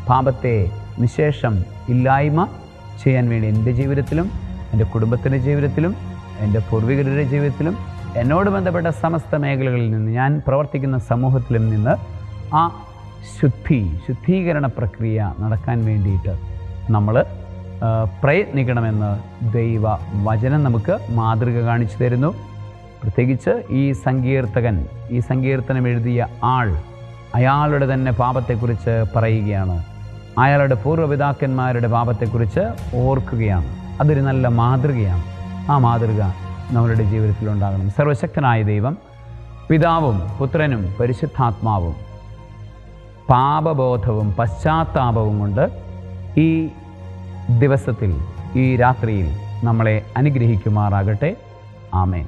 പാപത്തെ നിശേഷം ഇല്ലായ്മ ചെയ്യാൻ വേണ്ടി എൻ്റെ ജീവിതത്തിലും എൻ്റെ കുടുംബത്തിൻ്റെ ജീവിതത്തിലും എൻ്റെ പൂർവികരുടെ ജീവിതത്തിലും എന്നോട് ബന്ധപ്പെട്ട സമസ്ത മേഖലകളിൽ നിന്ന് ഞാൻ പ്രവർത്തിക്കുന്ന സമൂഹത്തിലും നിന്ന് ആ ശുദ്ധീകരണ പ്രക്രിയ നടക്കാൻ വേണ്ടിയിട്ട് നമ്മൾ പ്രയത്നിക്കണമെന്ന് ദൈവ വചനം നമുക്ക് മാതൃക കാണിച്ചു തരുന്നു. പ്രത്യേകിച്ച് ഈ സങ്കീർത്തനം എഴുതിയ അയാളുടെ തന്നെ പാപത്തെക്കുറിച്ച് പറയുകയാണ്. അയാളുടെ പൂർവ്വപിതാക്കന്മാരുടെ പാപത്തെക്കുറിച്ച് ഓർക്കുകയാണ്. അതൊരു നല്ല മാതൃകയാണ്. ആ മാതൃക നമ്മളുടെ ജീവിതത്തിലുണ്ടാകണം. സർവശക്തനായ ദൈവം പിതാവും പുത്രനും പരിശുദ്ധാത്മാവും പാപബോധവും പശ്ചാത്താപവും കൊണ്ട് ഈ ദിവസത്തിൽ, ഈ രാത്രിയിൽ നമ്മളെ അനുഗ്രഹിക്കുമാറാകട്ടെ. ആമേൻ.